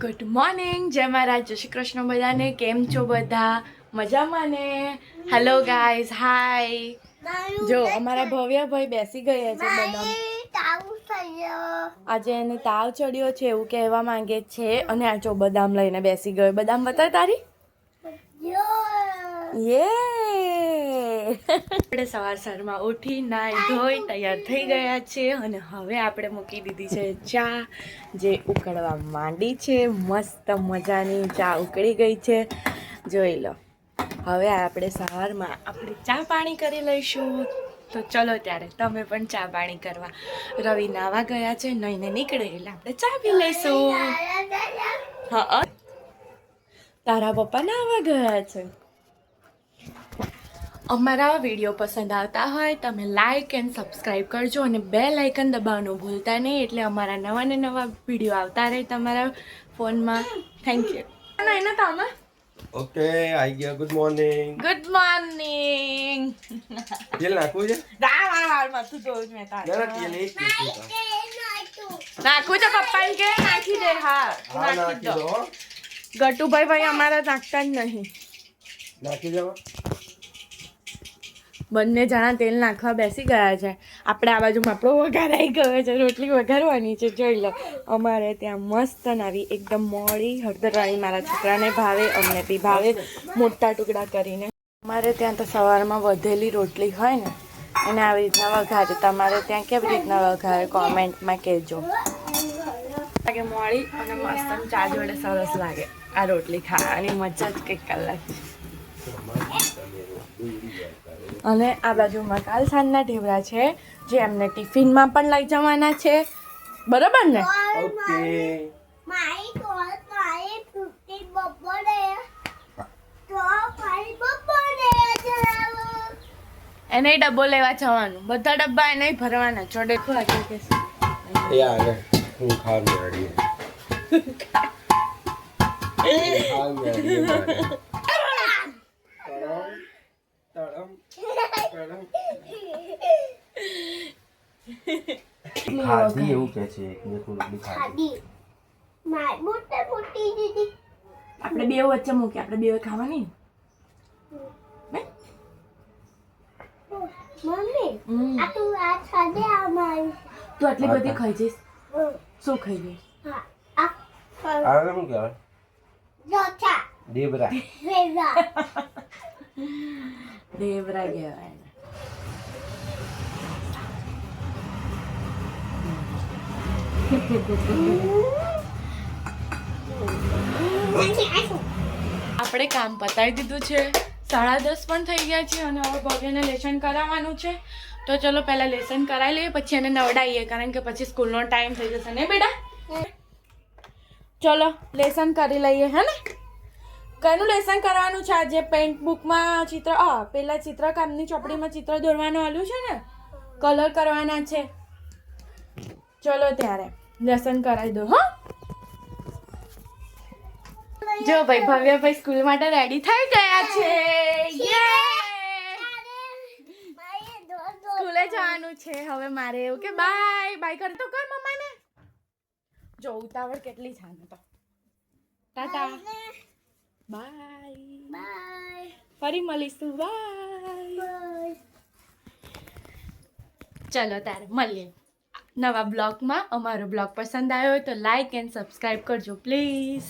Good morning, જય મહારાજ, જય શ્રી કૃષ્ણ. બધાને કેમ છો? બધા મજામાં ને? હેલો ગાઈઝ, હાય. જો અમારા ભવ્યભાઈ બેસી ગયા છે બદામ. આજે એને તાવ ચડ્યો છે એવું કહેવા માંગે છે અને આ જો બદામ લઈને બેસી ગયો. બદામ બતાય તારી. આપણે સવારમાં ઉઠી નાઈ ધોઈ તૈયાર થઈ ગયા છે અને હવે આપણે મૂકી દીધી છે ચા, જે ઉકળવા માંડી છે. મસ્ત મજાની ચા ઉકળી ગઈ છે, જોઈ લો. હવે આપણે સવારમાં આપણે ચા પાણી કરી લઈશું. તો ચલો ત્યારે તમે પણ ચા પાણી કરવા. રવિ નાવા ગયા છે, નઈને નીકળે એટલે આપણે ચા પી લઈશું. હા, તારા પપ્પા નાવા ગયા છે. અમારા વિડીયો પસંદ આવતા હોય તમે લાઈક એન્ડ સબસ્ક્રાઈબ કરજો અને બેલ આઇકન દબાવવાનું ભૂલતા નહીં, એટલે અમારા નવા ને નવા વિડીયો આવતા રહે તમારા ફોનમાં. Thank you. એના તમે ઓકે આઈ ગયા. Good morning. Good morning. તેલ નાખવું છે? માથું ધોવું જ મેં તારે. ના તેલ એક નાખવું છે પપ્પા કે નાખી દે. હા નાખી દો. ગટુભાઈ ભાઈ અમારા નાખતા જ નહીં. નાખી દેવા. બંને જણા તેલ નાખવા બેસી ગયા છે. આપણે આ બાજુમાં આપણો વઘાર આવી ગયો છે, રોટલી વઘારવાની છે. જોઈ લો, અમારે ત્યાં મસ્ત નવી એકદમ મોડી હળદરવાળી મારા છોકરાને ભાવે, અમને બી ભાવે, મોટા ટુકડા કરીને. અમારે ત્યાં તો સવારમાં વધેલી રોટલી હોય ને એને આવી રીતના વઘારે. તમારે ત્યાં કેવી રીતના વઘારે કોમેન્ટમાં કહેજો. લાગે મોડી અને મસ્ત ચા જોડે સરસ લાગે આ રોટલી ખાવાની. મજા જ કંઈક કલાક. અને આ બાજુમાં કાલ સાંજના ઢેવરા છે, જે એમને ટિફિનમાં પણ લઈ જવાના છે. બરાબર ને? ઓકે. એને ડબ્બો લેવા જવાનું. બધા ડબ્બા એને ભરવાના. ચોડે વાગે કે એ આગળ હું ખાવાનું રેડી. ખાધી એવું કે છે કે થોડું ખાધી. આપણે બે વચ્ચે મૂકી, આપણે બે ખાવાની. તું આટલી બધી ખાઈ જઈશ? શું ખાઈ જઈશ? આ શું કહેવાય? દેવરા. દેવરા કહેવાય. આપણે કામ પતાવી દીધું છે. 10:30 પણ થઈ ગયા છે અને હવે ભવ્યને લેસન કરાવવાનું છે. તો ચલો પહેલા લેસન કરાવી લઈએ, પછી એને નવડાવીએ, કારણ કે પછી સ્કૂલનો ટાઈમ થઈ જશે ને બેટા. ચલો લેસન કરી લઈએ. હે ને? કનું લેસન કરવાનું છે આજે? પેન્ટ બુકમાં ચિત્ર, પેલા ચિત્રકામની ચોપડીમાં ચિત્ર દોરવાનું આલ્યું છે ને, કલર કરવાના છે. ચલો ત્યારે લેસન કરાવી દો. હા, જો ભાઈ ભવ્યભાઈ સ્કૂલ માટે રેડી થઈ ગયા છે. સ્કૂલે જવાનું છે હવે મારે. એવું કે બાય બાય કર તો કર મમ્માને. જો ઉતાવળ કેટલી છે આને તો. ટાટા બાય. ફરી મળીશું. બાય. ચલો તારે મળીએ નવા બ્લોગમાં. અમારો બ્લોગ પસંદ આવ્યો હોય તો લાઈક એન્ડ સબસ્ક્રાઈબ કરજો પ્લીઝ.